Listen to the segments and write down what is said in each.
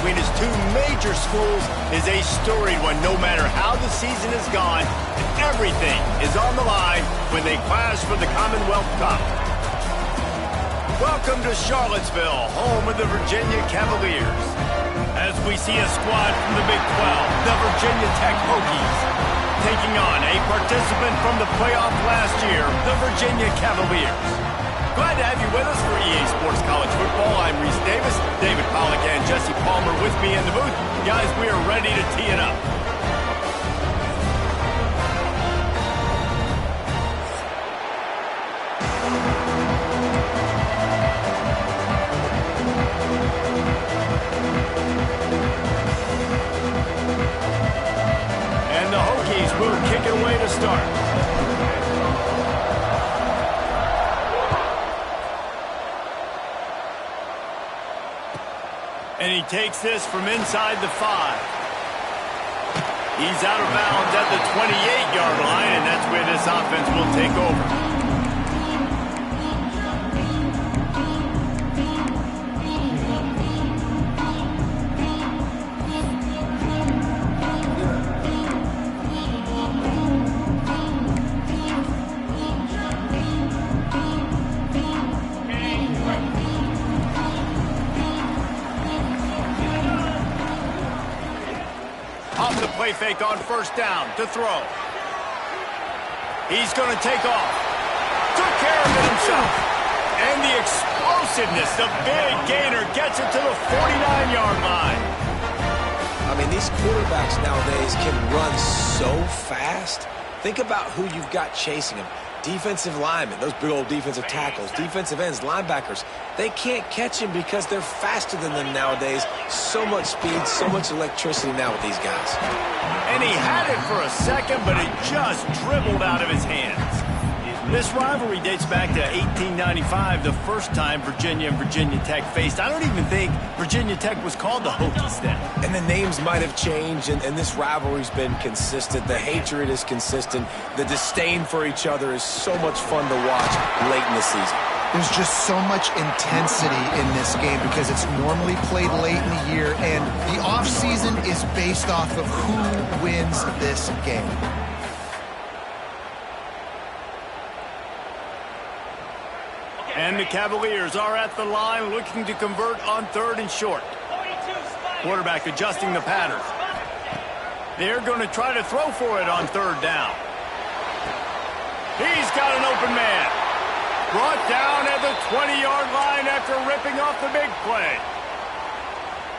between his two major schools is a storied one, no matter how the season has gone. Everything is on the line when they clash for the Commonwealth Cup. Welcome to Charlottesville, home of the Virginia Cavaliers. As we see a squad from the Big 12, the Virginia Tech Hokies, taking on a participant from the playoff last year, the Virginia Cavaliers. Glad to have you with us for EA Sports College Football. I'm Reese Davis, David Pollack, and Jesse Palmer with me in the booth. Guys, we are ready to tee it up. And the Hokies will kick it away to start. And he takes this from inside the 5. He's out of bounds at the 28-yard line, and that's where this offense will take over. Play fake on first down to throw. He's going to take off. Took care of it himself. And the explosiveness, the big gainer gets it to the 49-yard line. I mean, these quarterbacks nowadays can run so fast. Think about who you've got chasing them. Defensive linemen, those big old defensive tackles, defensive ends, linebackers. They can't catch him because they're faster than them nowadays. So much speed, so much electricity now with these guys. And he had it for a second, but it just dribbled out of his hands. This rivalry dates back to 1895, the first time Virginia and Virginia Tech faced. I don't even think Virginia Tech was called the Hokies then. And the names might have changed, and this rivalry's been consistent. The hatred is consistent. The disdain for each other is so much fun to watch late in the season. There's just so much intensity in this game because it's normally played late in the year, and the offseason is based off of who wins this game. And the Cavaliers are at the line looking to convert on 3rd and short. Quarterback adjusting the pattern. They're going to try to throw for it on 3rd down. He's got an open man. Brought down at the 20-yard line after ripping off the big play.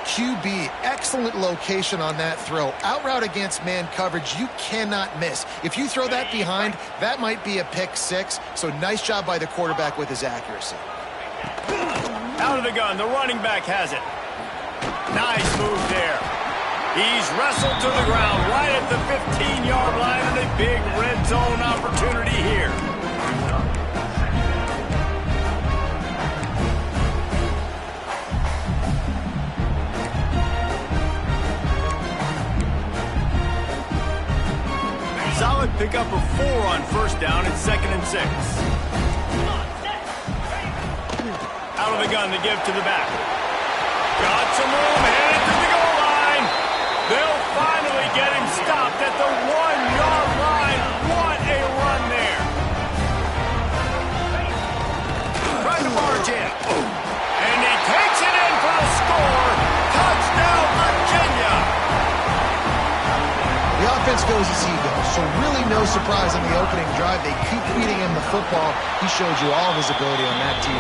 QB, excellent location on that throw. Out route against man coverage, you cannot miss. If you throw that behind, that might be a pick 6. So nice job by the quarterback with his accuracy. Out of the gun, the running back has it. Nice move there. He's wrestled to the ground right at the 15-yard line, and a big red zone opportunity here. Solid pickup of 4 on first down. It's 2nd and 6. Out of the gun to give to the back. Got some room, headed to the goal line. They'll finally get him stopped at the 1-yard line. What a run there. Trying to barge in. And he takes it in for the score. Touchdown, Virginia. The offense goes as he goes, so really no surprise on the opening drive. They keep feeding him the football. He showed you all of his ability on that TV.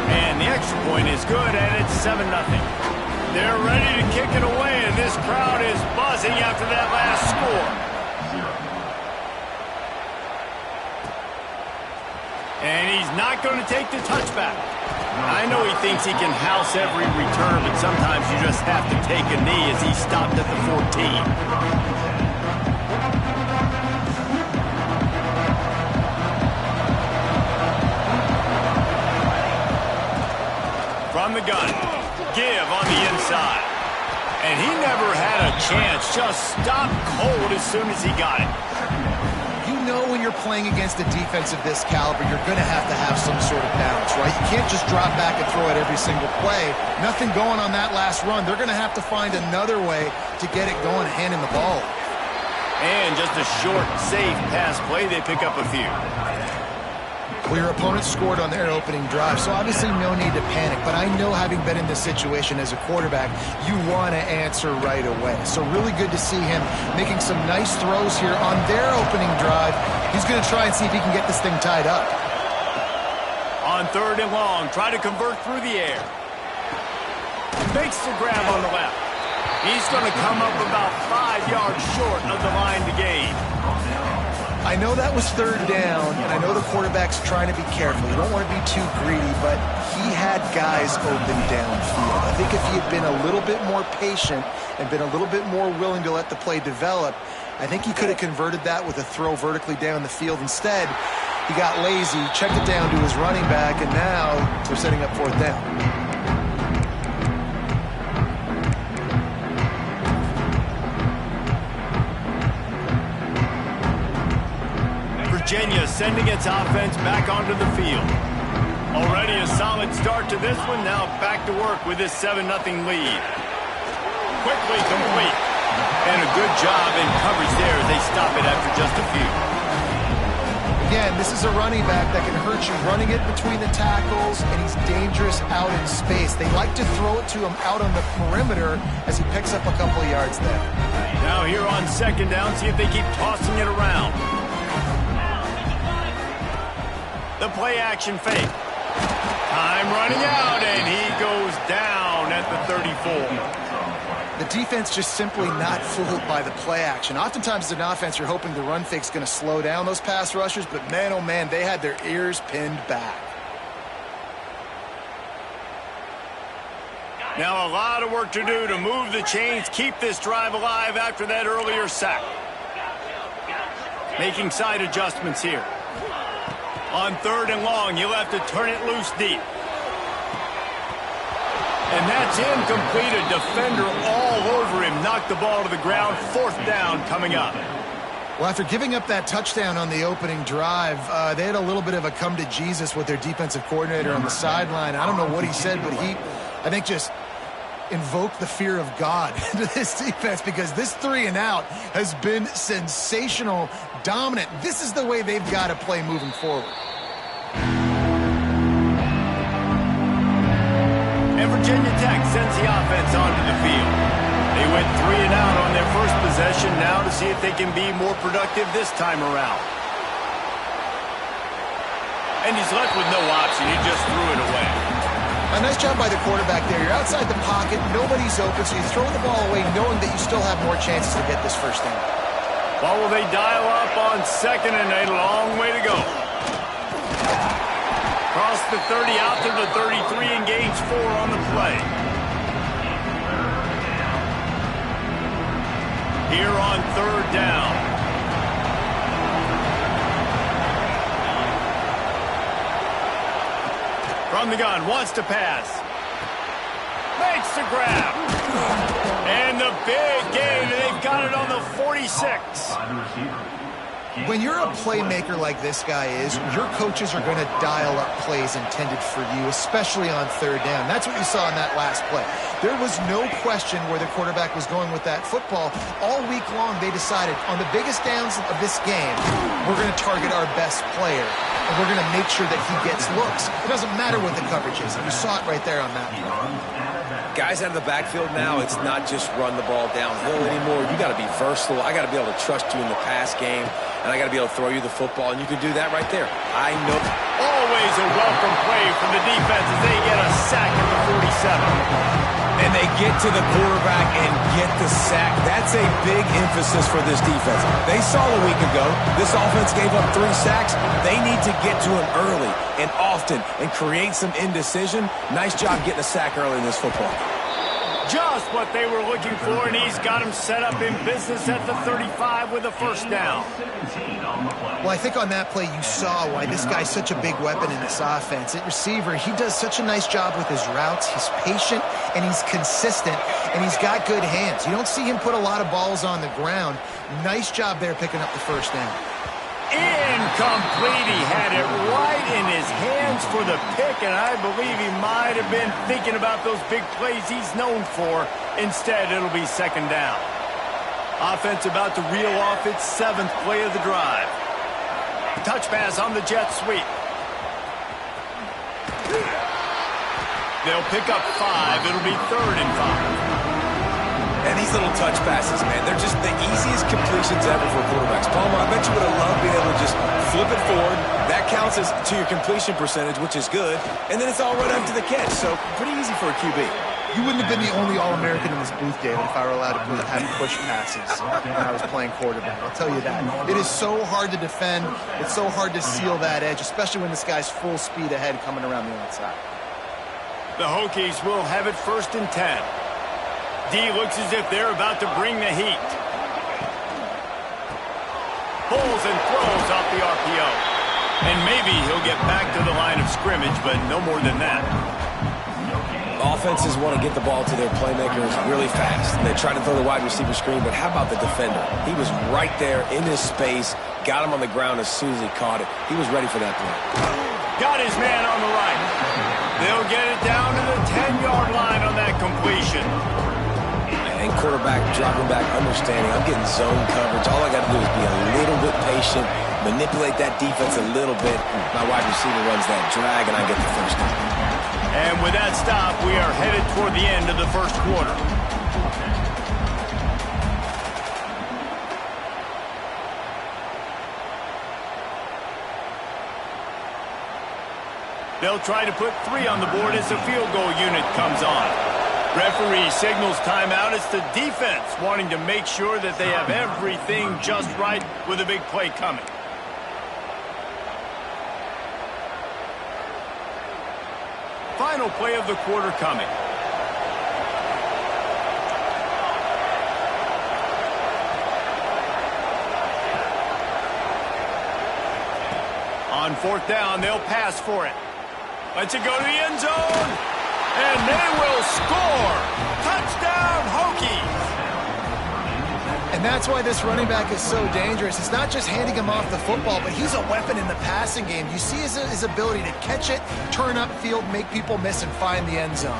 And the extra point is good, and it's 7-0. They're ready to kick it away, and this crowd is buzzing after that last score. And he's not going to take the touchback. I know he thinks he can house every return, but sometimes you just have to take a knee as he stopped at the 14. From the gun, give on the inside. And he never had a chance, just stopped cold as soon as he got it. You know when you're playing against a defense of this caliber, you're going to have some sort of balance, right? You can't just drop back and throw it every single play. Nothing going on that last run. They're going to have to find another way to get it going, handing the ball. And just a short, safe pass play, they pick up a few. Well, your opponent scored on their opening drive, so obviously no need to panic. But I know, having been in this situation as a quarterback, you want to answer right away. So really good to see him making some nice throws here on their opening drive. He's going to try and see if he can get this thing tied up. On 3rd and long, try to convert through the air. Makes the grab on the left. He's going to come up about 5 yards short of the line to gain. I know that was 3rd down, and I know the quarterback's trying to be careful. You don't want to be too greedy, but he had guys open downfield. I think if he had been a little bit more patient and been a little bit more willing to let the play develop, I think he could have converted that with a throw vertically down the field. Instead, he got lazy, checked it down to his running back, and now they're setting up 4th down. Virginia sending its offense back onto the field. Already a solid start to this one. Now back to work with this 7-0 lead. Quickly complete. And a good job in coverage there as they stop it after just a few. Again, this is a running back that can hurt you running it between the tackles, and he's dangerous out in space. They like to throw it to him out on the perimeter as he picks up a couple of yards there. Now here on 2nd down, see if they keep tossing it around. The play action fake. Time running out, and he goes down at the 34. The defense just simply not fooled by the play action. Oftentimes as an offense, you're hoping the run fake's going to slow down those pass rushers, but man, oh man, they had their ears pinned back. Now a lot of work to do to move the chains, keep this drive alive after that earlier sack. Making side adjustments here. On 3rd and long, you'll have to turn it loose deep. And that's incomplete. A defender all over him. Knocked the ball to the ground. 4th down coming up. Well, after giving up that touchdown on the opening drive, they had a little bit of a come to Jesus with their defensive coordinator on the sideline. I don't know what he said, but he, I think, just invoked the fear of God into this defense, because this 3 and out has been sensational, dominant. This is the way they've got to play moving forward. And Virginia Tech sends the offense onto the field. They went 3 and out on their first possession, now to see if they can be more productive this time around. And he's left with no option. He just threw it away. A nice job by the quarterback there. You're outside the pocket, nobody's open, so you throw the ball away knowing that you still have more chances to get this 1st down. Well, will they dial up on 2nd and a long way to go? Cross the 30 out to the 33 and gains 4 on the play. Here on 3rd down. From the gun, wants to pass. Makes the grab. And the big gain, and they've got it on the 46. When you're a playmaker like this guy is, your coaches are going to dial up plays intended for you, especially on 3rd down. That's what you saw in that last play. There was no question where the quarterback was going with that football. All week long, they decided on the biggest downs of this game, we're going to target our best player, and we're going to make sure that he gets looks. It doesn't matter what the coverage is. You saw it right there on that play. Guys out of the backfield now, it's not just run the ball downhill anymore. You got to be versatile. I got to be able to trust you in the pass game, and I got to be able to throw you the football, and you can do that right there. I know. Always a welcome play from the defense as they get a sack at the 47. And they get to the quarterback and get the sack. That's a big emphasis for this defense. They saw a week ago, this offense gave up 3 sacks. They need to get to him early and often and create some indecision. Nice job getting a sack early in this football. Just what they were looking for, and he's got him set up in business at the 35 with a 1st down. Well, I think on that play you saw why this guy's such a big weapon in this offense. At receiver, he does such a nice job with his routes. He's patient, and he's consistent, and he's got good hands. You don't see him put a lot of balls on the ground. Nice job there picking up the 1st down. Incomplete. He had it right in his hands for the pick, and I believe he might have been thinking about those big plays he's known for. Instead, it'll be second down. Offense about to reel off its 7th play of the drive. Touch pass on the jet sweep. They'll pick up 5. It'll be 3rd and 5. And these little touch passes, man, they're just the easiest completions ever for quarterbacks. Palmer, I bet you would have loved being able to just flip it forward. That counts as to your completion percentage, which is good. And then it's all right up to the catch. So pretty easy for a QB. You wouldn't have been the only All-American in this booth, David, if I were allowed to have push passes when I was playing quarterback. I'll tell you that. It is so hard to defend. It's so hard to seal that edge, especially when this guy's full speed ahead coming around the outside. The Hokies will have it 1st and 10. D looks as if they're about to bring the heat. Pulls and throws off the RPO. And maybe he'll get back to the line of scrimmage, but no more than that. Offenses want to get the ball to their playmakers really fast. And they try to throw the wide receiver screen, but how about the defender? He was right there in his space, got him on the ground as soon as he caught it. He was ready for that play. Got his man on the right. They'll get it down to the 10-yard line on that completion. And quarterback dropping back, understanding I'm getting zone coverage. All I got to do is be a little bit patient, manipulate that defense a little bit. My wide receiver runs that drag, and I get the first down. And with that stop, we are headed toward the end of the first quarter. They'll try to put 3 on the board as the field goal unit comes on. Referee signals timeout. It's the defense wanting to make sure that they have everything just right with a big play coming. Final play of the quarter coming. On 4th down, they'll pass for it. Let's it go to the end zone. And they will score. Touchdown, Hokies. And that's why this running back is so dangerous. It's not just handing him off the football, but he's a weapon in the passing game. You see his ability to catch it, turn upfield, make people miss, and find the end zone.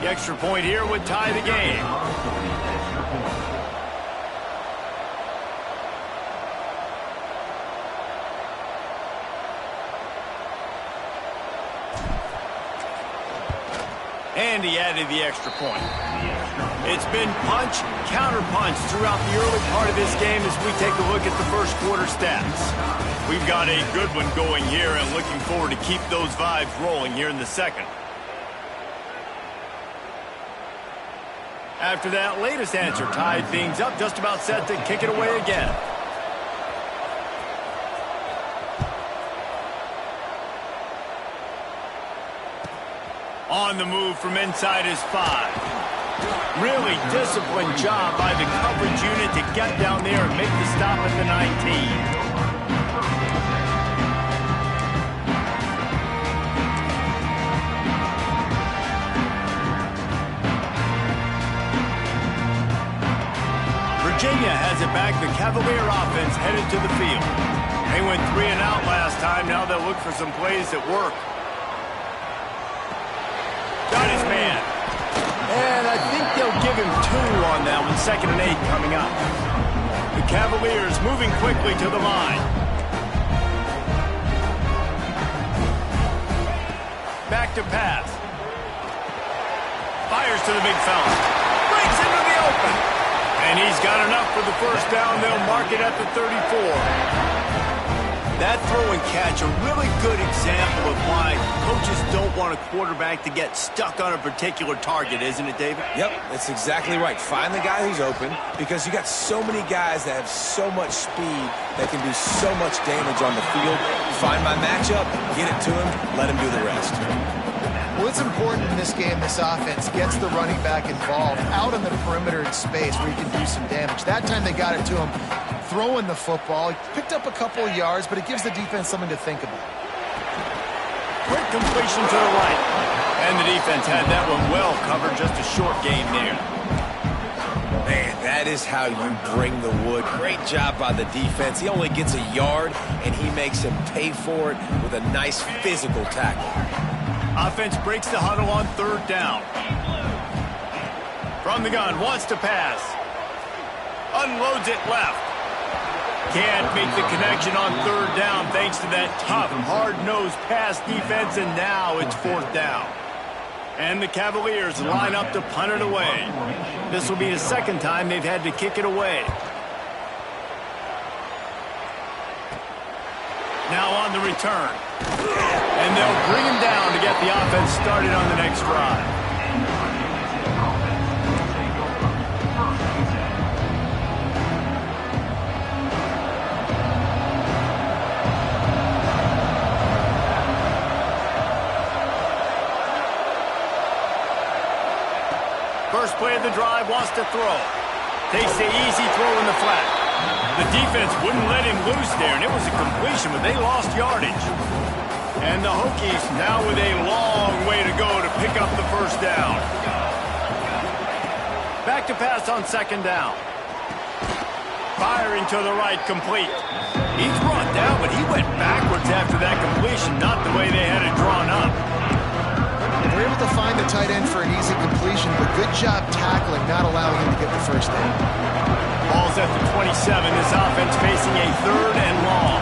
The extra point here would tie the game. And he added the extra point. It's been punch, counter-punch throughout the early part of this game as we take a look at the first quarter stats. We've got a good one going here and looking forward to keep those vibes rolling here in the second. After that latest answer tied things up, just about set to kick it away again. On the move from inside his 5. Really disciplined job by the coverage unit to get down there and make the stop at the 19. Virginia has it back. The Cavalier offense headed to the field. They went 3 and out last time. Now they'll look for some plays that work. Got his man. And I think they'll give him 2 on that one. 2nd and 8 coming up. The Cavaliers moving quickly to the line. Back to pass. Fires to the big fella. Breaks into the open. And he's got enough for the first down. They'll mark it at the 34. That throw and catch, a really good example of why coaches don't want a quarterback to get stuck on a particular target, isn't it, David? Yep, that's exactly right. Find the guy who's open because you got so many guys that have so much speed that can do so much damage on the field. Find my matchup, get it to him, let him do the rest. Well, it's important in this game, this offense gets the running back involved out on the perimeter in space where he can do some damage. That time they got it to him throwing the football. He picked up a couple of yards, but it gives the defense something to think about. Quick completion to the right. And the defense had that one well covered, just a short gain there. Man, that is how you bring the wood. Great job by the defense. He only gets a yard, and he makes him pay for it with a nice physical tackle. Offense breaks the huddle on third down. From the gun, wants to pass. Unloads it left. Can't make the connection on third down thanks to that tough, hard-nosed pass defense, and now it's fourth down. And the Cavaliers line up to punt it away. This will be the second time they've had to kick it away. Now on the return. And they'll bring him down to get the offense started on the next drive. First play of the drive, wants to throw. Takes the easy throw in the flat. The defense wouldn't let him loose there, and it was a completion, but they lost yardage. And the Hokies now with a long way to go to pick up the first down. Back to pass on second down. Firing to the right, complete. He's brought down, but he went backwards after that completion, not the way they had it drawn up. They were able to find the tight end for an easy completion, but good job tackling, not allowing him to get the first down. Ball's at the 27. This offense facing a third and long.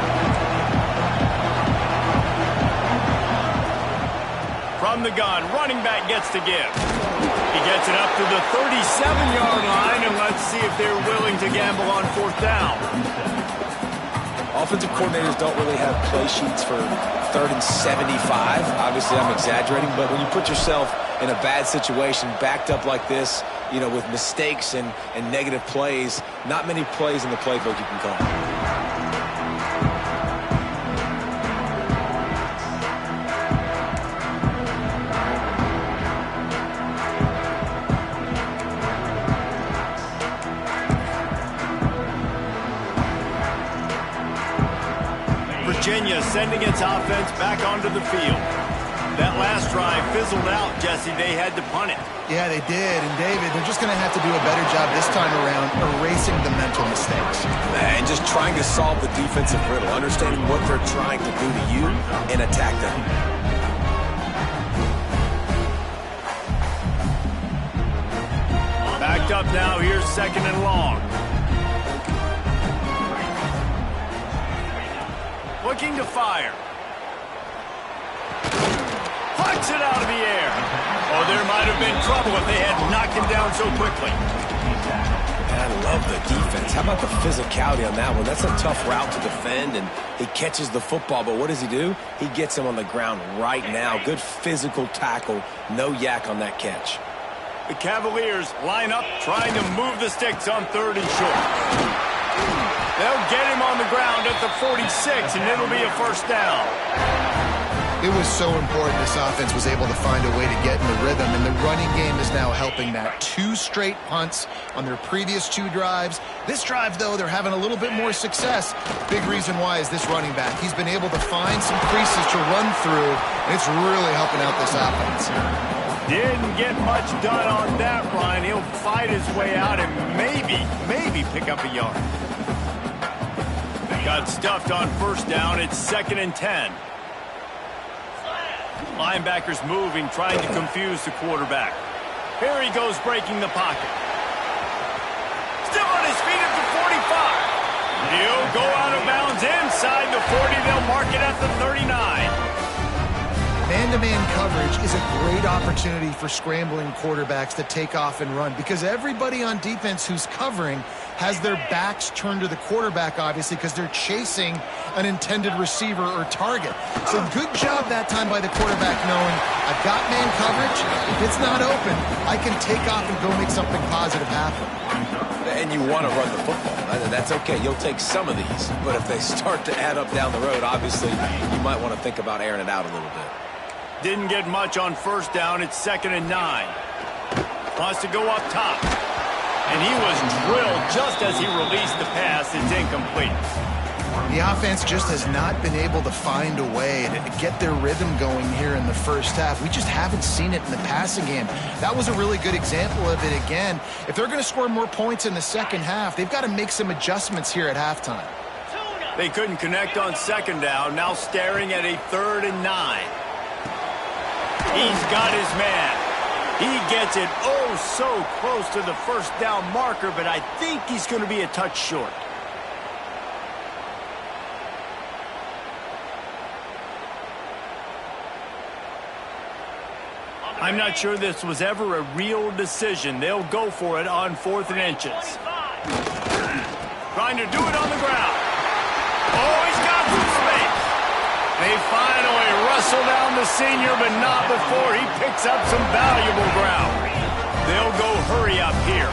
From the gun, running back gets to give. He gets it up to the 37-yard line, and let's see if they're willing to gamble on fourth down. Offensive coordinators don't really have play sheets for 3rd and 75. Obviously, I'm exaggerating, but when you put yourself in a bad situation, backed up like this, you know, with mistakes and negative plays, not many plays in the playbook you can call. Virginia sending its offense back onto the field. That last drive fizzled out, Jesse. They had to punt it. Yeah, they did. And, David, they're just going to have to do a better job this time around erasing the mental mistakes. And just trying to solve the defensive riddle, understanding what they're trying to do to you and attack them. Backed up now. Here's second and long. Looking to fire. Punts it out of the air. Oh, there might have been trouble if they had knocked him down so quickly. I love the defense. How about the physicality on that one? That's a tough route to defend, and he catches the football, but what does he do? He gets him on the ground right now. Good physical tackle. No yak on that catch. The Cavaliers line up trying to move the sticks on third and short. They'll get him on the ground at the 46, and it'll be a first down. It was so important this offense was able to find a way to get in the rhythm, and the running game is now helping that. 2 straight punts on their previous 2 drives. This drive, though, they're having a little bit more success. Big reason why is this running back. He's been able to find some creases to run through, and it's really helping out this offense. Didn't get much done on that run. He'll fight his way out and maybe pick up a yard. Got stuffed on first down. It's 2nd and 10. Linebackers moving, trying to confuse the quarterback. Here he goes, breaking the pocket. Still on his feet at the 45. He'll go out of bounds inside the 40. They'll mark it at the 39. Man-to-man coverage is a great opportunity for scrambling quarterbacks to take off and run, because everybody on defense who's covering has their backs turned to the quarterback, obviously, because they're chasing an intended receiver or target. So good job that time by the quarterback knowing, I've got man coverage. If it's not open, I can take off and go make something positive happen. And you want to run the football. That's okay. You'll take some of these. But if they start to add up down the road, obviously, you might want to think about airing it out a little bit. Didn't get much on first down. It's 2nd and 9. Wants to go up top. And he was drilled just as he released the pass. It's incomplete. The offense just has not been able to find a way to get their rhythm going here in the first half. We just haven't seen it in the passing game. That was a really good example of it again. If they're going to score more points in the second half, they've got to make some adjustments here at halftime. They couldn't connect on second down, now staring at a 3rd and 9. He's got his man. He gets it oh so close to the first down marker, but I think he's going to be a touch short. I'm not sure this was ever a real decision. They'll go for it on 4th and inches. Trying to do it on the ground. Oh, he's got some space. They finally wrestle down the senior, but not before he picks up some valuable ground. They'll go hurry up here.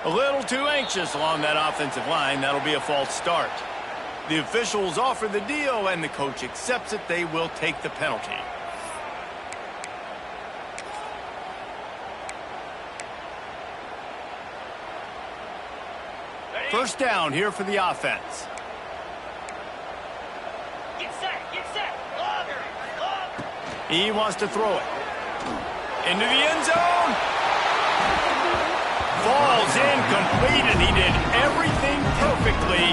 A little too anxious along that offensive line. That'll be a false start. The officials offer the deal, and the coach accepts it. They will take the penalty. First down here for the offense. Get set. He wants to throw it. Into the end zone. Falls incomplete, and he did everything perfectly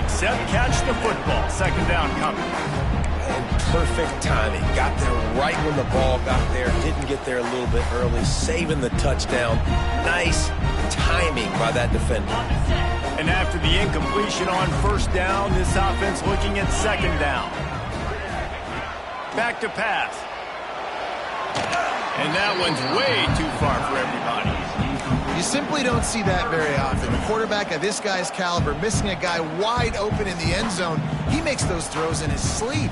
except catch the football. Second down coming. And perfect timing. Got there right when the ball got there. Didn't get there a little bit early. Saving the touchdown. Nice timing by that defender. And after the incompletion on first down, this offense looking at second down. Back to pass. And that one's way too far for everybody. You simply don't see that very often. The quarterback of this guy's caliber missing a guy wide open in the end zone. He makes those throws in his sleep.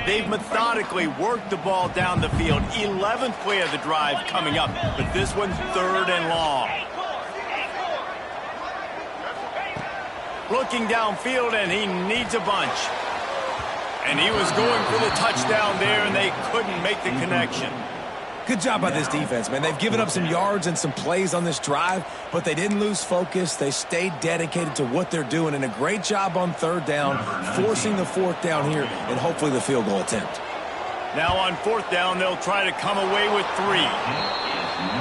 They've methodically worked the ball down the field. 11th play of the drive coming up, but this one's 3rd and long. Looking downfield, and he needs a bunch. And he was going for the touchdown there, and they couldn't make the connection. Good job by this defense, man. They've given up some yards and some plays on this drive, but they didn't lose focus. They stayed dedicated to what they're doing, and a great job on 3rd down, forcing the 4th down here, and hopefully the field goal attempt. Now on 4th down, they'll try to come away with 3.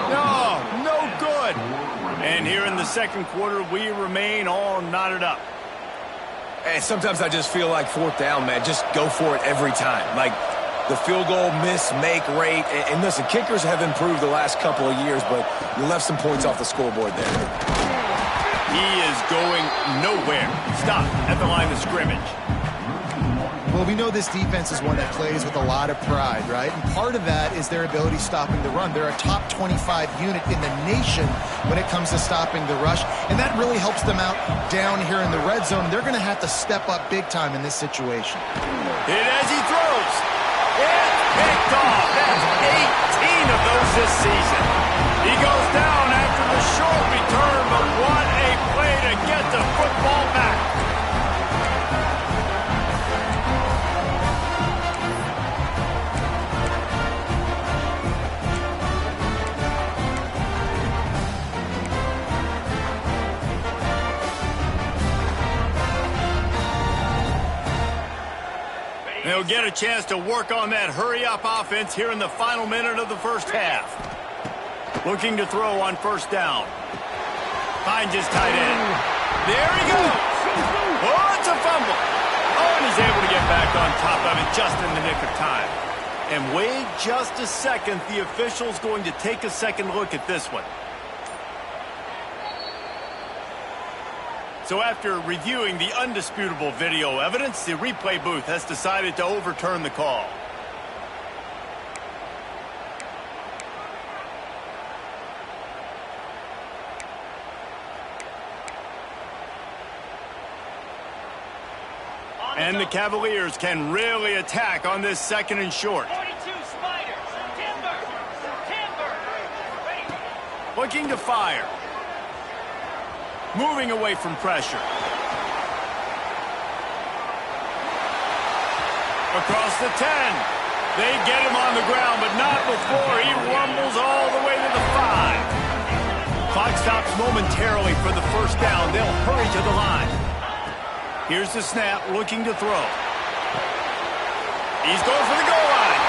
No good. And here in the second quarter, we remain all knotted up. Hey, sometimes I just feel like 4th down, man. Just go for it every time. Like the field goal miss-make rate. And listen, kickers have improved the last couple of years, but you left some points off the scoreboard there. He is going nowhere. Stop at the line of scrimmage. Well, we know this defense is one that plays with a lot of pride, right? And part of that is their ability stopping the run. They're a top 25 unit in the nation when it comes to stopping the rush, and that really helps them out down here in the red zone. They're going to have to step up big time in this situation. Hit as he throws. It's picked off. That's 18 of those this season. He goes down after the short return, but what a play to get the football back. They'll get a chance to work on that hurry-up offense here in the final minute of the first half. Looking to throw on first down. Finds his tight end. There he goes. Oh, it's a fumble. Oh, and he's able to get back on top of it just in the nick of time. And wait just a second. The official's going to take a second look at this one. So after reviewing the undisputable video evidence, the replay booth has decided to overturn the call. And the Cavaliers can really attack on this 2nd and short. 42 Spiders. Timber. Timber. Ready. Looking to fire. Moving away from pressure. Across the 10. They get him on the ground, but not before he rumbles all the way to the 5. Clock stops momentarily for the 1st down. They'll hurry to the line. Here's the snap, looking to throw. He's going for the goal line.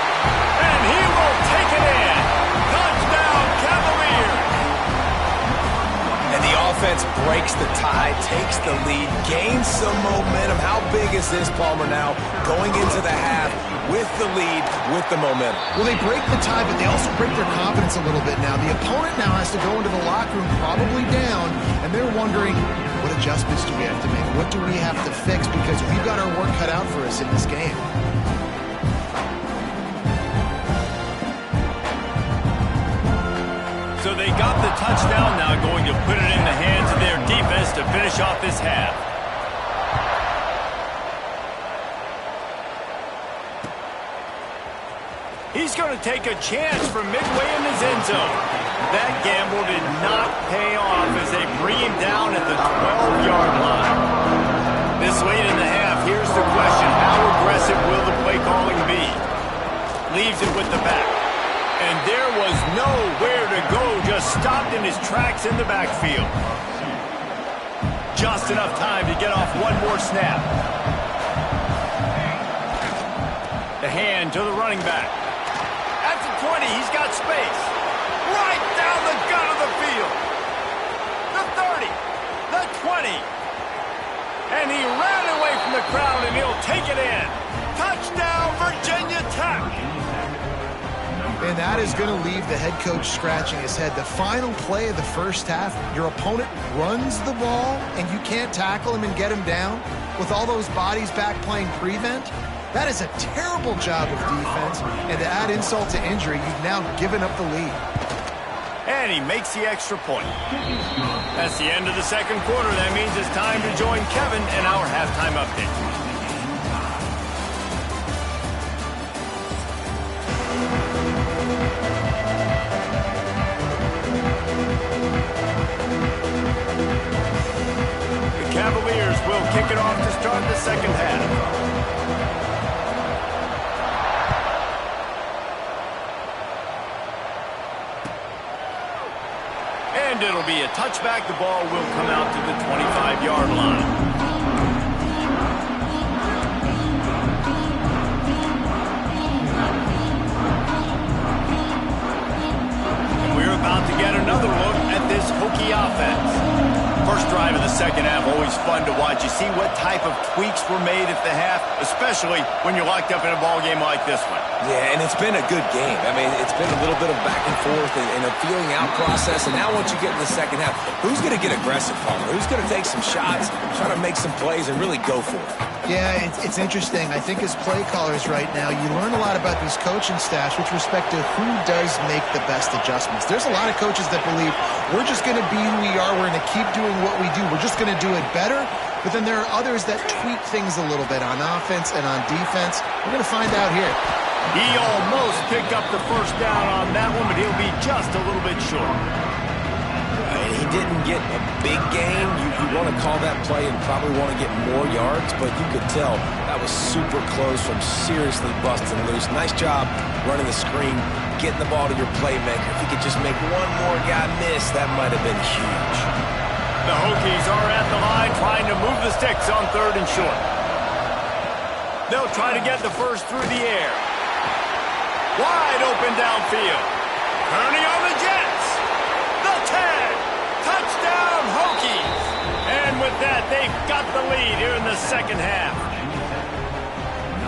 And he will take it in. Touchdown, Cavaliers. And the offense breaks the tie, takes the lead, gains some momentum. How big is this, Palmer, now going into the half with the lead, with the momentum? Well, they break the tie, but they also break their confidence a little bit now. The opponent now has to go into the locker room probably down, and they're wondering, what adjustments do we have to make? What do we have to fix? Because we've got our work cut out for us in this game. So they got the touchdown, now going to put it in the hands of their defense to finish off this half. He's going to take a chance from midway in his end zone. That gamble did not pay off as they bring him down at the 12-yard line. This late in the half, here's the question. How aggressive will the play calling be? Leaves it with the back. And there was nowhere to go, just stopped in his tracks in the backfield. Just enough time to get off one more snap. The hand to the running back. At the 20, he's got space. Right down the gut of the field. The 30, the 20. And he ran away from the crowd, and he'll take it in. Touchdown, Virginia Tech. And that is going to leave the head coach scratching his head. The final play of the 1st half, your opponent runs the ball, and you can't tackle him and get him down with all those bodies back playing prevent. That is a terrible job of defense, and to add insult to injury, you've now given up the lead. And he makes the extra point. That's the end of the 2nd quarter. That means it's time to join Kevin in our halftime update. The Cavaliers will kick it off to start the 2nd half. And it'll be a touchback. The ball will come out to the 25-yard line. And we're about to get another look at this Hokie offense. First drive of the 2nd half, always fun to watch. You see what type of tweaks were made at the half, especially when you're locked up in a ball game like this one. Yeah, and it's been a good game. I mean, it's been a little bit of back and forth and a feeling out process. And now once you get in the 2nd half, who's going to get aggressive, Palmer? Who's going to take some shots, try to make some plays, and really go for it? Yeah, it's interesting. I think as play callers right now, you learn a lot about these coaching staffs with respect to who does make the best adjustments. There's a lot of coaches that believe we're just going to be who we are. We're going to keep doing what we do. We're just going to do it better. But then there are others that tweak things a little bit on offense and on defense. We're going to find out here. He almost picked up the 1st down on that one, but he'll be just a little bit short. He didn't get a big gain. You want to call that play and probably want to get more yards, but you could tell that was super close from seriously busting loose. Nice job running the screen, getting the ball to your playmaker. If he could just make one more guy miss, that might have been huge. The Hokies are at the line trying to move the sticks on 3rd and short. They'll try to get the first through the air. Wide open downfield. Turning on the Jets. The 10. Touchdown, Hokies. And with that, they've got the lead here in the 2nd half.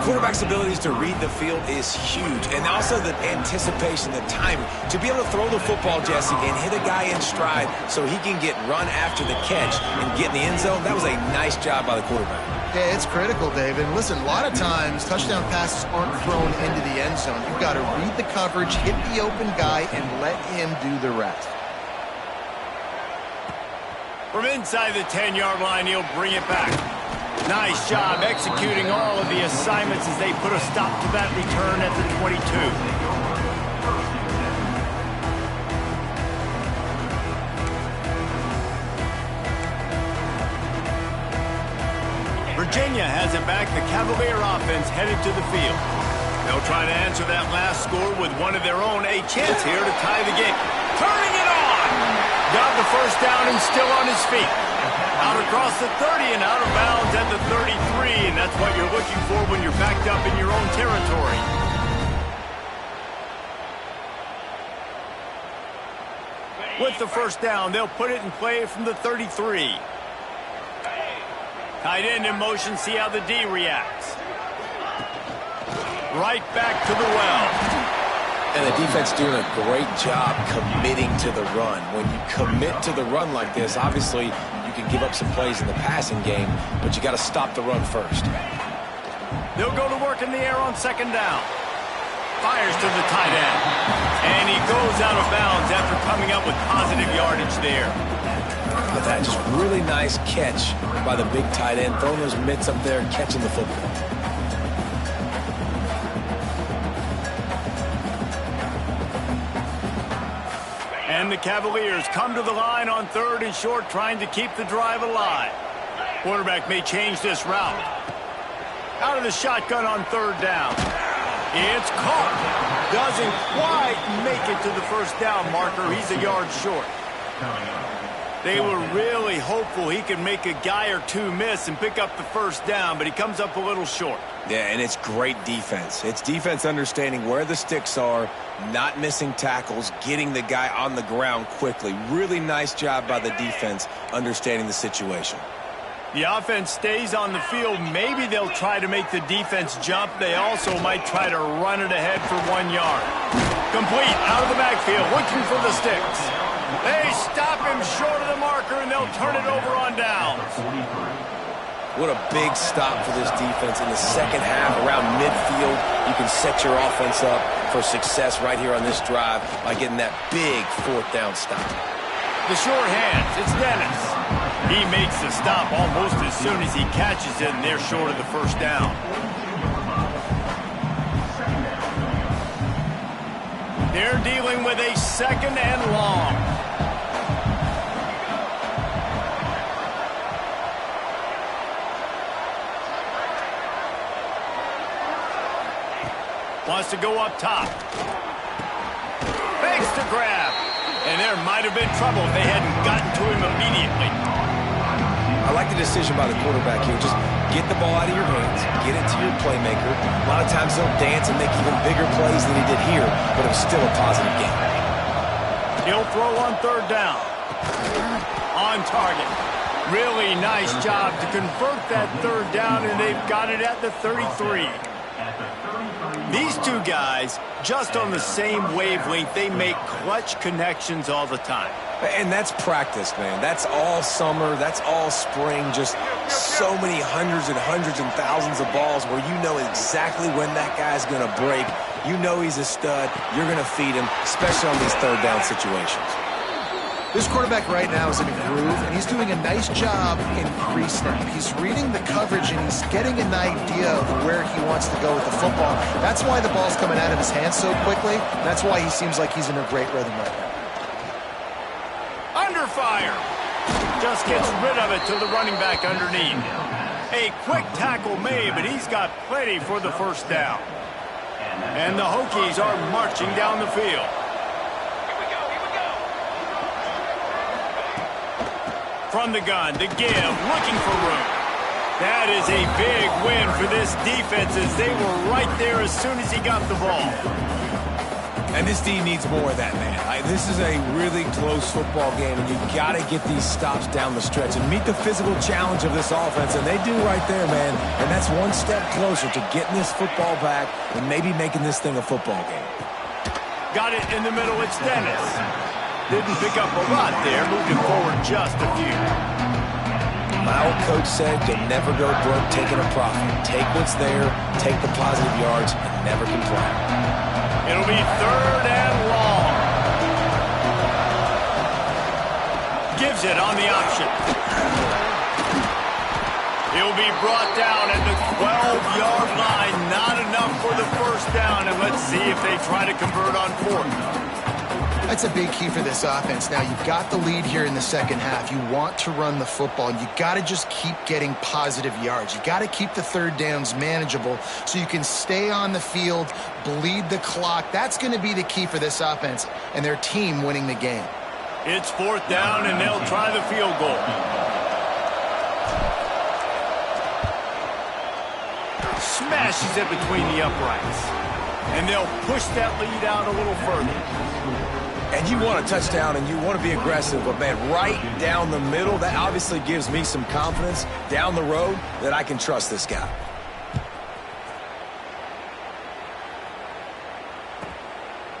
Quarterback's abilities to read the field is huge, and also the anticipation, the timing. To be able to throw the football, Jesse, and hit a guy in stride so he can get run after the catch and get in the end zone, that was a nice job by the quarterback. Yeah, it's critical, David. And listen, a lot of times touchdown passes aren't thrown into the end zone. You've got to read the coverage, hit the open guy, and let him do the rest. From inside the 10-yard line, he'll bring it back. Nice job executing all of the assignments as they put a stop to that return at the 22. Virginia has it back. The Cavalier offense headed to the field. They'll try to answer that last score with one of their own. A chance here to tie the game. Turning it on! Got the first down and still on his feet. Out across the 30 and out of bounds at the 33, and that's what you're looking for when you're backed up in your own territory. With the first down, they'll put it in play from the 33. Tight end in motion, see how the D reacts. Right back to the well. And the defense doing a great job committing to the run. When you commit to the run like this, obviously you can give up some plays in the passing game, but you got to stop the run first. They'll go to work in the air on second down. Fires to the tight end. And he goes out of bounds after coming up with positive yardage there. But that just really nice catch by the big tight end, throwing those mitts up there and catching the football. And the Cavaliers come to the line on third and short, trying to keep the drive alive. Quarterback may change this route. Out of the shotgun on third down. It's caught. Doesn't quite make it to the first down marker. He's a yard short. They were really hopeful he could make a guy or two miss and pick up the first down, but he comes up a little short. Yeah, and it's great defense. It's defense understanding where the sticks are, not missing tackles, getting the guy on the ground quickly. Really nice job by the defense understanding the situation. The offense stays on the field. Maybe they'll try to make the defense jump. They also might try to run it ahead for 1 yard. Complete out of the backfield, looking for the sticks. They stop him short of the marker, and they'll turn it over on downs. What a big stop for this defense in the second half. Around midfield, you can set your offense up for success right here on this drive by getting that big fourth down stop. The short hands, it's Dennis. He makes the stop almost as soon as he catches it, and they're short of the first down. They're dealing with a second and long. Wants to go up top. Fakes to grab. And there might have been trouble if they hadn't gotten to him immediately. I like the decision by the quarterback here. Just get the ball out of your hands, get it to your playmaker. A lot of times they'll dance and make even bigger plays than he did here, but it was still a positive game. He'll throw on third down. On target. Really nice job to convert that third down, and they've got it at the 33. These two guys, just on the same wavelength, they make clutch connections all the time. And that's practice, man. That's all summer. That's all spring. Just so many hundreds and thousands of balls where you know exactly when that guy's going to break. You know he's a stud. You're going to feed him, especially on these third down situations. This quarterback right now is in a groove, and he's doing a nice job in pre-snap. He's reading the coverage, and he's getting an idea of where he wants to go with the football. That's why the ball's coming out of his hands so quickly. That's why he seems like he's in a great rhythm right now. Under fire. Just gets rid of it to the running back underneath. A quick tackle made, but he's got plenty for the first down. And the Hokies are marching down the field. From the gun, the give, looking for room. That is a big win for this defense as they were right there as soon as he got the ball. And this D needs more of that, man. This is a really close football game, and you've got to get these stops down the stretch and meet the physical challenge of this offense, and they do right there, man. And that's one step closer to getting this football back and maybe making this thing a football game. Got it in the middle, it's Dennis. Didn't pick up a lot there, moved him forward just a few. My old coach said you'll never go broke taking a profit. Take what's there, take the positive yards, and never complain. It'll be third and long. Gives it on the option. He'll be brought down at the 12-yard line. Not enough for the first down, and let's see if they try to convert on fourth. That's a big key for this offense. Now, you've got the lead here in the second half. You want to run the football, and you got to just keep getting positive yards. You got to keep the third downs manageable so you can stay on the field, bleed the clock. That's going to be the key for this offense and their team winning the game. It's fourth down, and they'll try the field goal. Smashes it between the uprights. And they'll push that lead out a little further. And you want a touchdown and you want to be aggressive, but man, right down the middle, that obviously gives me some confidence down the road that I can trust this guy.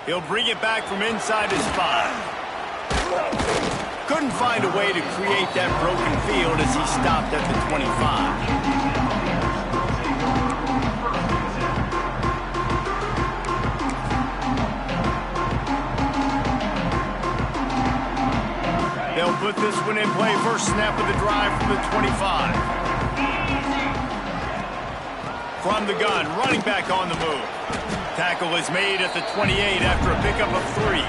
He'll bring it back from inside his 5. Couldn't find a way to create that broken field as he stopped at the 25. They'll put this one in play. First snap of the drive from the 25. From the gun, running back on the move. Tackle is made at the 28 after a pickup of 3.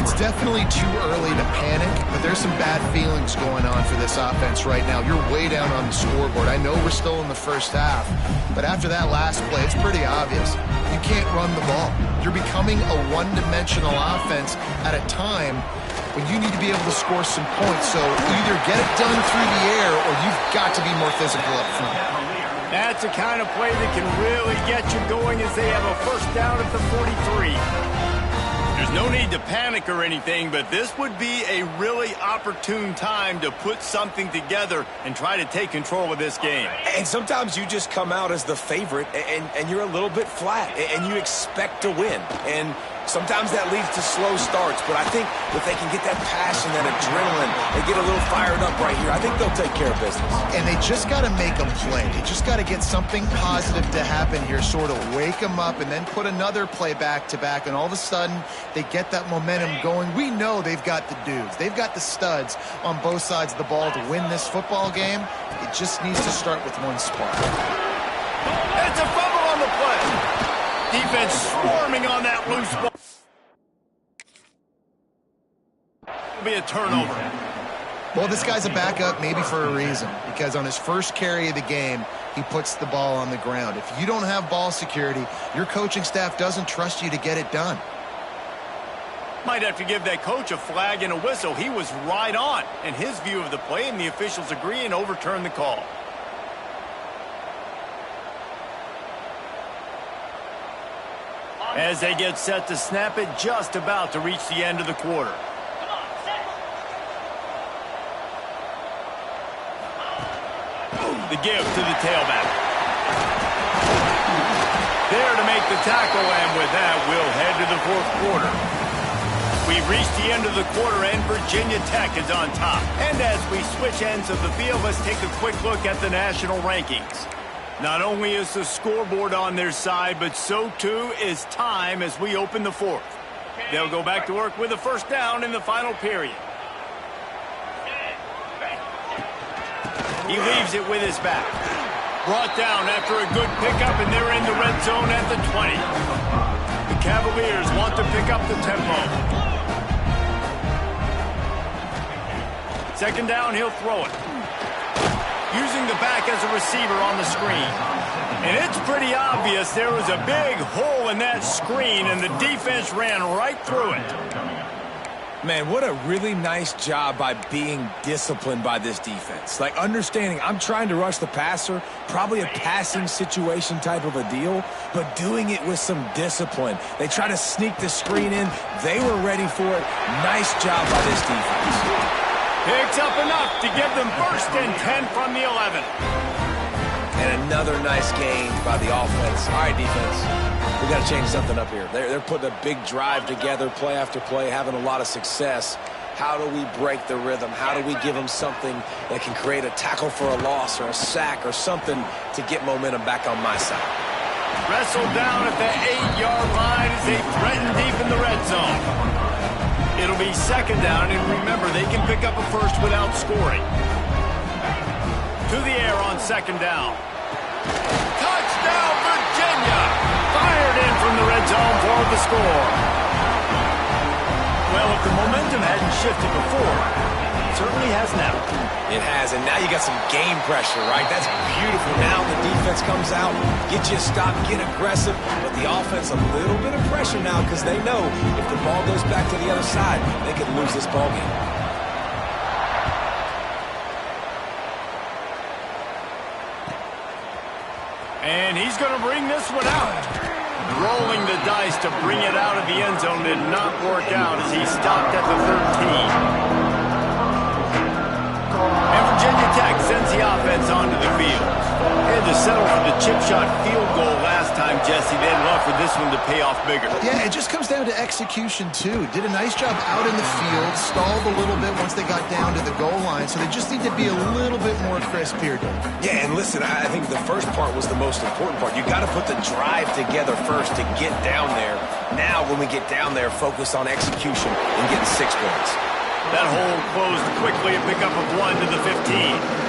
It's definitely too early to panic, but there's some bad feelings going on for this offense right now. You're way down on the scoreboard. I know we're still in the first half, but after that last play, it's pretty obvious. You can't run the ball. You're becoming a one-dimensional offense at a time when you need to be able to score some points. So either get it done through the air or you've got to be more physical up front. That's a kind of play that can really get you going as they have a first down at the 43. There's no need to panic or anything, but this would be a really opportune time to put something together and try to take control of this game. And sometimes you just come out as the favorite and you're a little bit flat and you expect to win. And sometimes that leads to slow starts, but I think if they can get that passion, that adrenaline, they get a little fired up right here, I think they'll take care of business. And they just got to make them play. They just got to get something positive to happen here, sort of wake them up and then put another play back-to-back, and all of a sudden they get that momentum going. We know they've got the dudes. They've got the studs on both sides of the ball to win this football game. It just needs to start with one spark. It's a fumble on the play. Defense swarming on that loose ball. It'll be a turnover. Well, this guy's a backup maybe for a reason, because on his first carry of the game, he puts the ball on the ground. If you don't have ball security, your coaching staff doesn't trust you to get it done. Might have to give that coach a flag and a whistle. He was right on in his view of the play, and the officials agree and overturn the call. As they get set to snap it, just about to reach the end of the quarter. The give to the tailback. There to make the tackle, and with that, we'll head to the fourth quarter. We've reached the end of the quarter, and Virginia Tech is on top. And as we switch ends of the field, let's take a quick look at the national rankings. Not only is the scoreboard on their side, but so too is time as we open the fourth. They'll go back to work with a first down in the final period. He leaves it with his back. Brought down after a good pickup, and they're in the red zone at the 20. The Cavaliers want to pick up the tempo. Second down, he'll throw it. Using the back as a receiver on the screen. And it's pretty obvious there was a big hole in that screen, and the defense ran right through it. Man, what a really nice job by being disciplined by this defense. Like, understanding I'm trying to rush the passer, probably a passing situation type of a deal, but doing it with some discipline. They try to sneak the screen in. They were ready for it. Nice job by this defense. Picks up enough to give them first and 10 from the 11. And another nice gain by the offense. All right, defense. We got to change something up here. They're putting a big drive together, play after play, having a lot of success. How do we break the rhythm? How do we give them something that can create a tackle for a loss or a sack or something to get momentum back on my side? Wrestled down at the 8-yard line as they threaten deep in the red zone. It'll be second down, and remember, they can pick up a first without scoring. To the air on second down. Touchdown, Virginia! Fired in from the red zone for the score. Well, if the momentum hadn't shifted before, it certainly has now. It has, and now you got some game pressure, right? That's beautiful. Now the defense comes out, get you a stop, get aggressive, but the offense a little bit of pressure now because they know if the ball goes back to the other side, they could lose this ball game. And he's going to bring this one out. Rolling the dice to bring it out of the end zone did not work out as he stopped at the 13. And Virginia Tech sends the offense onto the field. They had to settle for the chip shot field goal last time, Jesse. They had enough for this one to pay off bigger. Yeah, it just comes down to execution, too. Did a nice job out in the field, stalled a little bit once they got down to the goal line, so they just need to be a little bit more crisp here, Dave. Yeah, and listen, I think the first part was the most important part. You got to put the drive together first to get down there. Now, when we get down there, focus on execution and getting 6 points. That hole closed quickly, a pickup of 1 to the 15.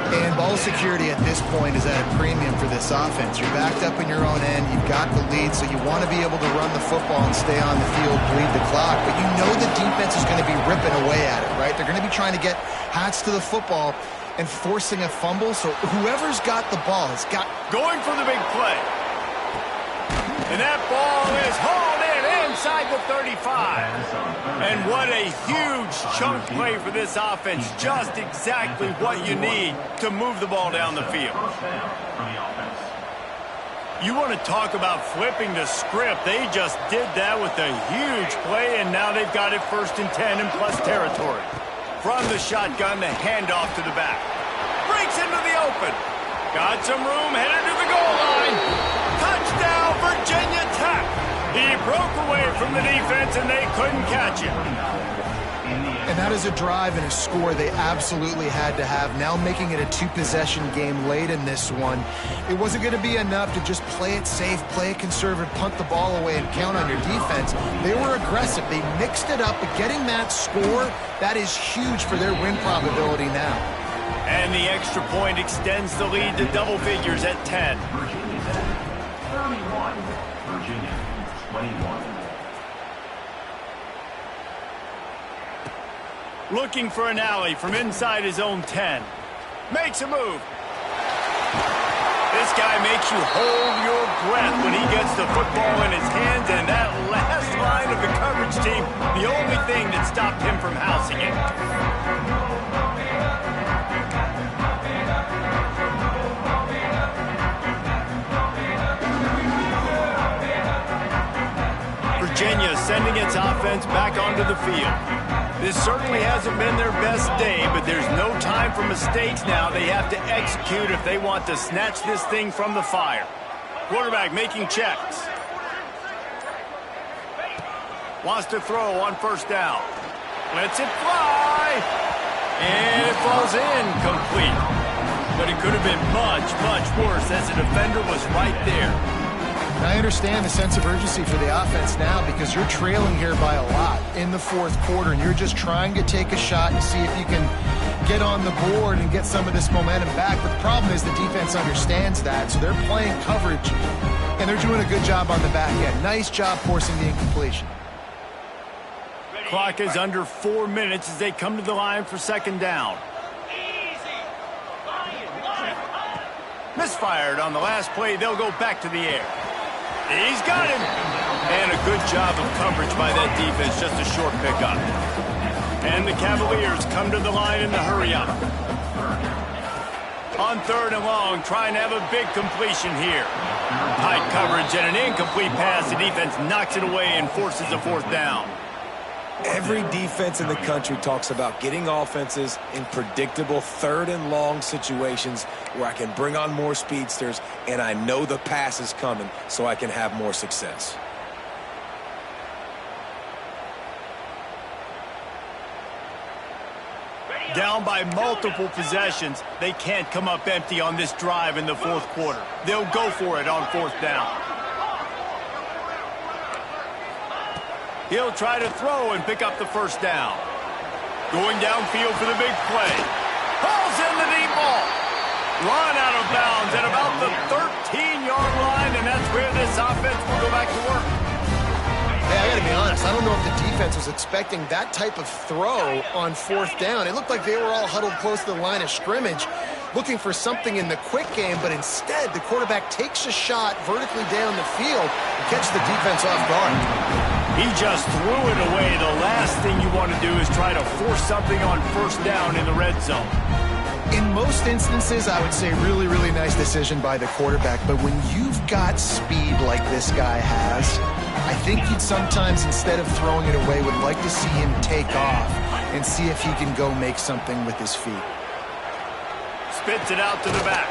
And ball security at this point is at a premium for this offense. You're backed up in your own end. You've got the lead, so you want to be able to run the football and stay on the field, bleed the clock. But you know the defense is going to be ripping away at it, right? They're going to be trying to get hats to the football and forcing a fumble. So whoever's got the ball has got... Going for the big play. And that ball is hauled in inside the 35. And what a huge chunk play for this offense. Just exactly what you need to move the ball down the field. You want to talk about flipping the script. They just did that with a huge play, and now they've got it 1st and 10 in plus territory. From the shotgun, the handoff to the back. Breaks into the open. Got some room, headed to the goal line. Touchdown, Virginia Tech. He broke away from the defense, and they couldn't catch him. And that is a drive and a score they absolutely had to have. Now making it a 2-possession game late in this one. It wasn't going to be enough to just play it safe, play it conservative, punt the ball away, and count on your defense. They were aggressive. They mixed it up, but getting that score, that is huge for their win probability now. And the extra point extends the lead to double figures at 10. Virginia Tech, 31. Virginia, 21. Looking for an alley from inside his own 10. Makes a move. This guy makes you hold your breath when he gets the football in his hands, and that last line of the coverage team, the only thing that stopped him from housing it. Virginia sending its offense back onto the field. This certainly hasn't been their best day, but there's no time for mistakes now. They have to execute if they want to snatch this thing from the fire. Quarterback making checks. Wants to throw on 1st down. Lets it fly. And it falls incomplete. But it could have been much, much worse as the defender was right there. I understand the sense of urgency for the offense now because you're trailing here by a lot in the 4th quarter, and you're just trying to take a shot and see if you can get on the board and get some of this momentum back. But the problem is the defense understands that, so they're playing coverage, and they're doing a good job on the back end. Nice job forcing the incompletion. Clock is under 4 minutes as they come to the line for 2nd down. Misfired on the last play. They'll go back to the air. He's got him. And a good job of coverage by that defense. Just a short pickup. And the Cavaliers come to the line in the hurry-up. On 3rd and long, trying to have a big completion here. Tight coverage and an incomplete pass. The defense knocks it away and forces a 4th down. Every defense in the country talks about getting offenses in predictable 3rd and long situations where I can bring on more speedsters and I know the pass is coming so I can have more success. Down by multiple possessions, they can't come up empty on this drive in the 4th quarter. They'll go for it on 4th down. He'll try to throw and pick up the 1st down. Going downfield for the big play. Hauls in the deep ball. Run out of bounds at about the 13-yard line, and that's where this offense will go back to work. Hey, I got to be honest. I don't know if the defense was expecting that type of throw on fourth down. It looked like they were all huddled close to the line of scrimmage, looking for something in the quick game, but instead the quarterback takes a shot vertically down the field and catches the defense off guard. He just threw it away. The last thing you want to do is try to force something on first down in the red zone. In most instances, I would say really, really nice decision by the quarterback, but when you've got speed like this guy has, I think you'd sometimes, instead of throwing it away, would like to see him take off and see if he can go make something with his feet. Spits it out to the back.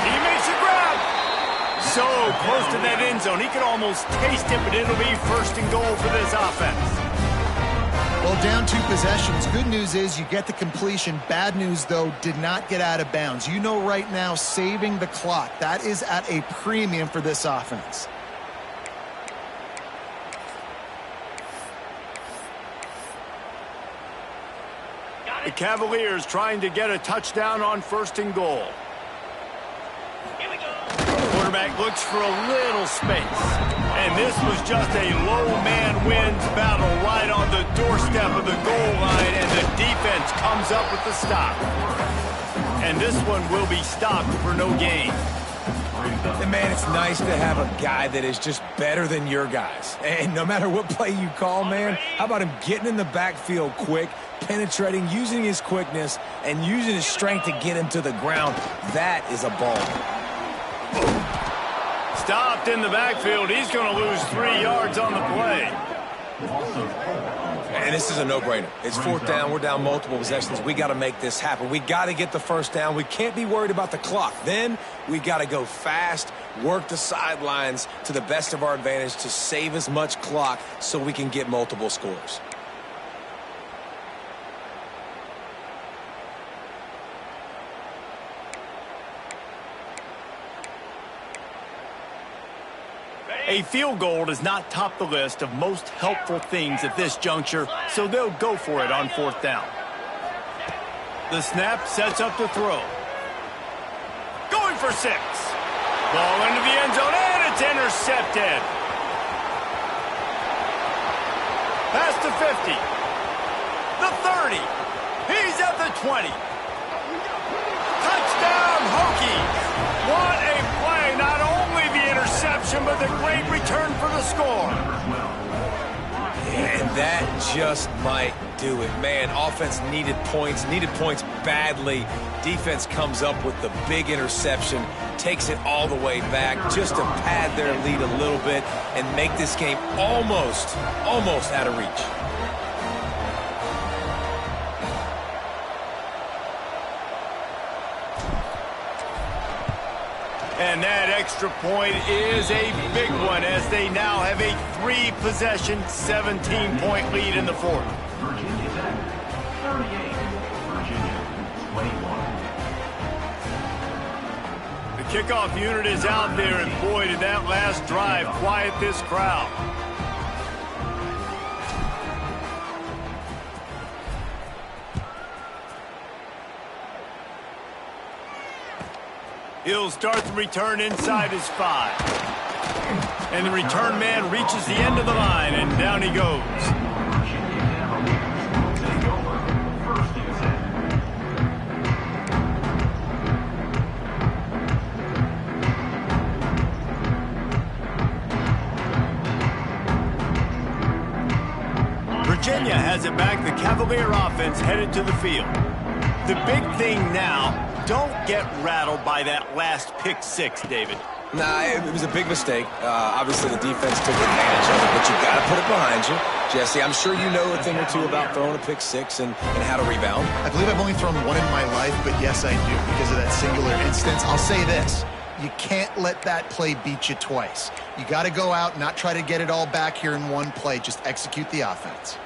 He makes a grab. So close to that end zone. He could almost taste it, but it'll be first and goal for this offense. Well, down 2 possessions. Good news is you get the completion. Bad news, though, did not get out of bounds. You know right now, saving the clock, that is at a premium for this offense. The Cavaliers trying to get a touchdown on first and goal. Quarterback looks for a little space. And this was just a low man wins battle right on the doorstep of the goal line, and the defense comes up with the stop. And this one will be stopped for no gain. And man, it's nice to have a guy that is just better than your guys. And no matter what play you call, man, how about him getting in the backfield quick, penetrating, using his quickness, and using his strength to get him to the ground? That is a ball. Stopped in the backfield. He's going to lose 3 yards on the play. And this is a no-brainer. It's fourth down. We're down multiple possessions. We got to make this happen. We got to get the first down. We can't be worried about the clock. Then we got to go fast, work the sidelines to the best of our advantage to save as much clock so we can get multiple scores. A field goal does not top the list of most helpful things at this juncture, so they'll go for it on fourth down. The snap sets up the throw. Going for 6. Ball into the end zone, and it's intercepted. Pass to 50. The 30. He's at the 20. Touchdown, Hokies. What a play. Not only the interception, but the great return for the score. And that just might do it. Man, offense needed points badly. Defense comes up with the big interception, takes it all the way back just to pad their lead a little bit and make this game almost out of reach. And that extra point is a big one as they now have a 3-possession, 17-point lead in the fourth. Virginia Tech, 38. Virginia, 21. The kickoff unit is out there, and boy, did that last drive quiet this crowd. He'll start the return inside his 5. And the return man reaches the end of the line, and down he goes. Virginia Cavaliers take over, first and 10. Virginia has it back. The Cavalier offense headed to the field. The big thing now, don't get rattled by that last pick 6, David. Nah, it was a big mistake. Obviously, the defense took advantage of it, but you got to put it behind you. Jesse, I'm sure you know a thing or two about throwing a pick 6 and how to rebound. I believe I've only thrown one in my life, but yes, I do because of that singular instance. I'll say this. You can't let that play beat you twice. You got to go out and not try to get it all back here in one play. Just execute the offense.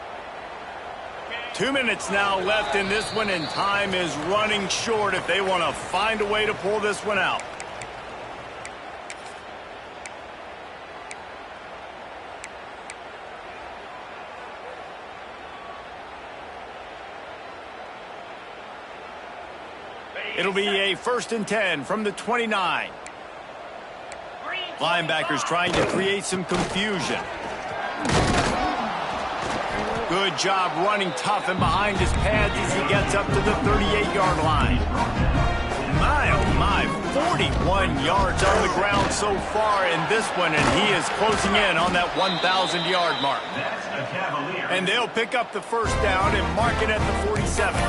2 minutes now left in this one, and time is running short if they want to find a way to pull this one out. It'll be a 1st and 10 from the 29. Linebackers trying to create some confusion. Good job running tough and behind his pads as he gets up to the 38-yard line. My, oh my, 41 yards on the ground so far in this one, and he is closing in on that 1,000-yard mark. And they'll pick up the 1st down and mark it at the 47.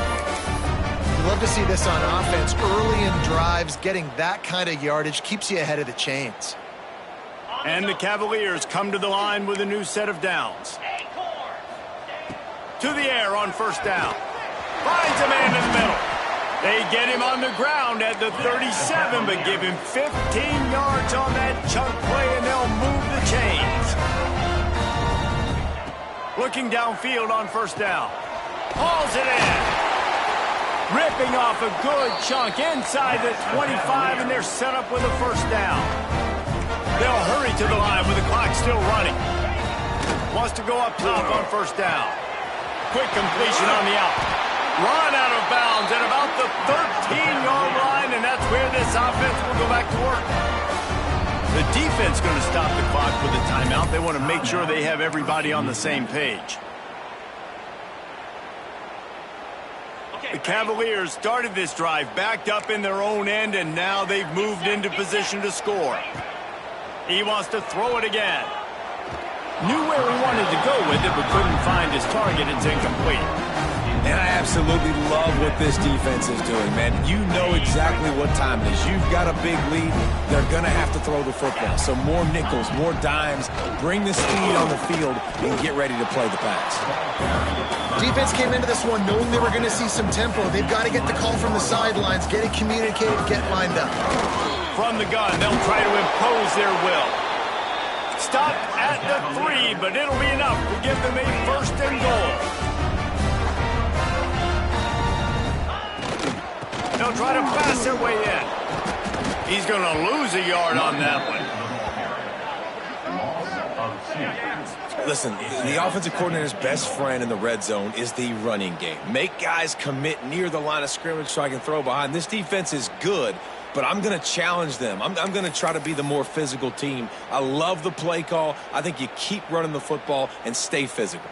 You love to see this on offense. Early in drives, getting that kind of yardage keeps you ahead of the chains. And the Cavaliers come to the line with a new set of downs. To the air on 1st down. Finds a man in the middle. They get him on the ground at the 37, but give him 15 yards on that chunk play, and they'll move the chains. Looking downfield on 1st down. Hauls it in. Ripping off a good chunk inside the 25, and they're set up with a 1st down. They'll hurry to the line with the clock still running. Wants to go up top on 1st down. Quick completion on the out. Run out of bounds at about the 13-yard line, and that's where this offense will go back to work. The defense going to stop the clock with a timeout. They want to make sure they have everybody on the same page. The Cavaliers started this drive backed up in their own end, and now they've moved into position to score. He wants to throw it again. Knew where he wanted to go with it, but couldn't find his target. It's incomplete. And I absolutely love what this defense is doing, man. You know exactly what time it is. You've got a big lead. They're going to have to throw the football. So more nickels, more dimes. Bring the speed on the field and get ready to play the pass. Defense came into this one knowing they were going to see some tempo. They've got to get the call from the sidelines, get it communicated, get lined up. From the gun, they'll try to impose their will. Stop at the 3, but it'll be enough to give them a 1st and goal. They'll try to pass their way in. He's going to lose a yard on that one. Listen, the offensive coordinator's best friend in the red zone is the running game. Make guys commit near the line of scrimmage so I can throw behind. This defense is good, but I'm going to challenge them. I'm going to try to be the more physical team. I love the play call. I think you keep running the football and stay physical.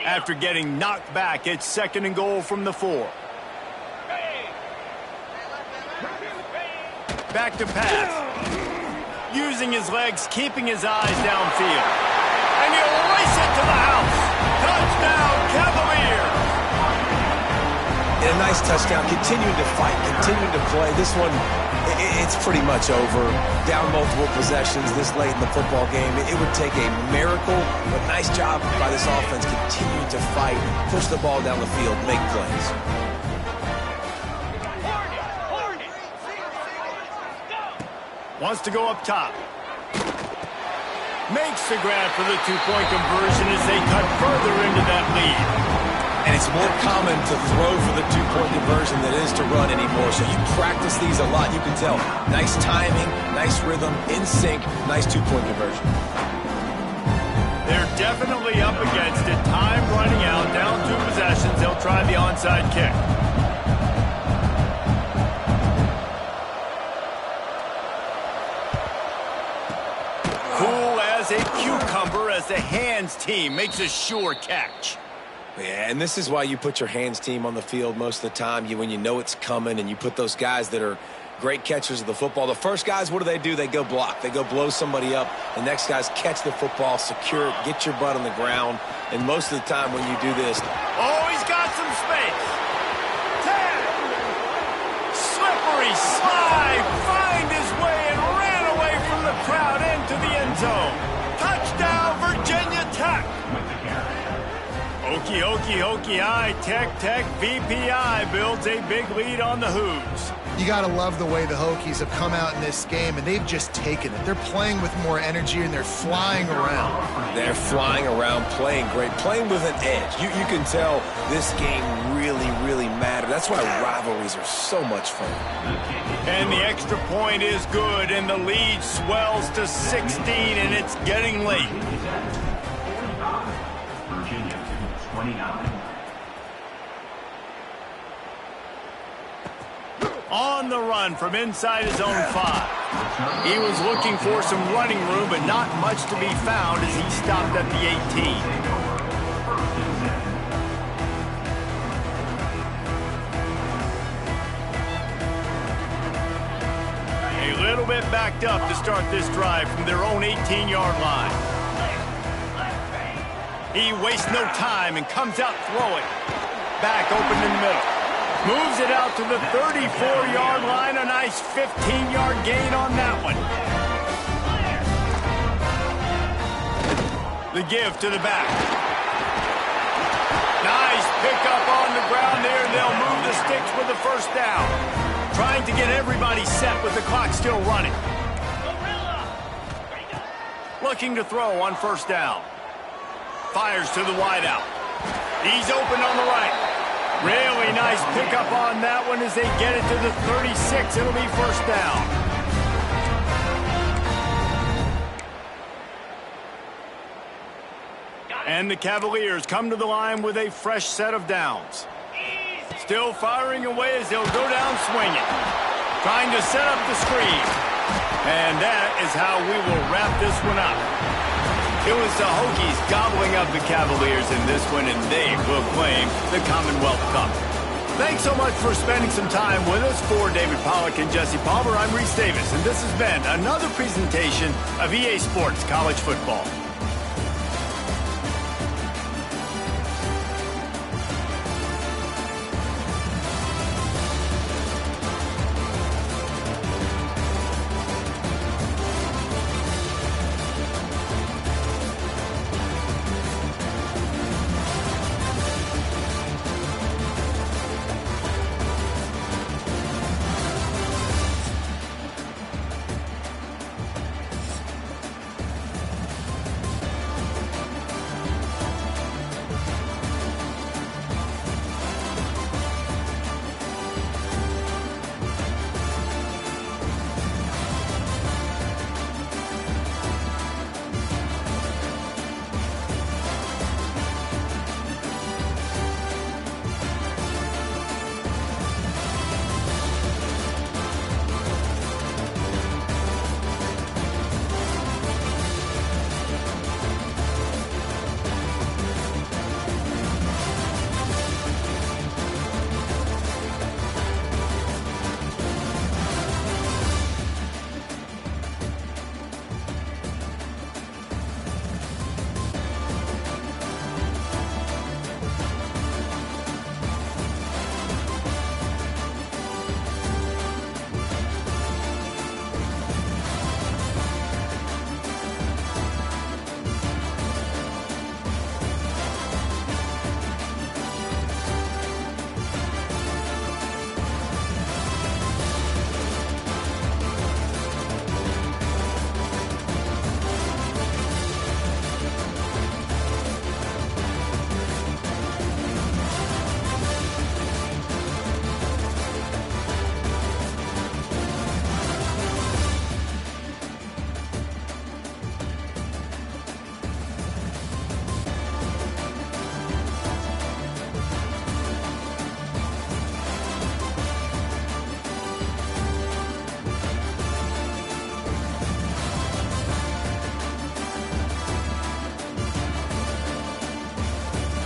After getting knocked back, it's 2nd and goal from the 4. Back to pass. Using his legs, keeping his eyes downfield. And he'll race it to the house. Touchdown, Cavaliers. And a nice touchdown. Continuing to fight, continuing to play. This one, it's pretty much over. Down multiple possessions this late in the football game. It would take a miracle, but nice job by this offense continuing to fight, push the ball down the field, make plays. Wants to go up top. Makes the grab for the 2-point conversion as they cut further into that lead. And it's more common to throw for the 2-point conversion than it is to run anymore. So you practice these a lot. You can tell. Nice timing, nice rhythm, in sync, nice 2-point conversion. They're definitely up against it. Time running out, down 2 possessions. They'll try the onside kick. Cool as a cucumber as the hands team makes a sure catch. Yeah, and this is why you put your hands team on the field most of the time. When you know it's coming, and you put those guys that are great catchers of the football. The first guys, what do? They go block. They go blow somebody up. The next guys catch the football, secure it, get your butt on the ground. And most of the time when you do this... Oh, he's got some space. 10. Slippery slide. Find his way and ran away from the crowd into the end zone. Touchdown, Virginia Tech. Hokey, hokey, hokey, Tech, VPI builds a big lead on the Hoos. You got to love the way the Hokies have come out in this game, and they've just taken it. They're playing with more energy, and they're flying around. They're flying around, playing great, playing with an edge. You can tell this game really, really matters. That's why rivalries are so much fun. And the extra point is good, and the lead swells to 16, and it's getting late. Virginia 29. On the run from inside his own 5. He was looking for some running room, but not much to be found as he stopped at the 18. A little bit backed up to start this drive from their own 18-yard line. He wastes no time and comes out throwing. Back open in the middle. Moves it out to the 34-yard line. A nice 15-yard gain on that one. The give to the back. Nice pickup on the ground there. They'll move the sticks with the first down. Trying to get everybody set with the clock still running. Looking to throw on first down. Fires to the wideout. He's open on the right. Really nice pickup on that one as they get it to the 36. It'll be first down. And the Cavaliers come to the line with a fresh set of downs. Still firing away as they'll go down swinging. Trying to set up the screen. And that is how we will wrap this one up. It was the Hokies gobbling up the Cavaliers in this one, and they will claim the Commonwealth Cup. Thanks so much for spending some time with us. For David Pollack and Jesse Palmer, I'm Reese Davis, and this has been another presentation of EA Sports College Football.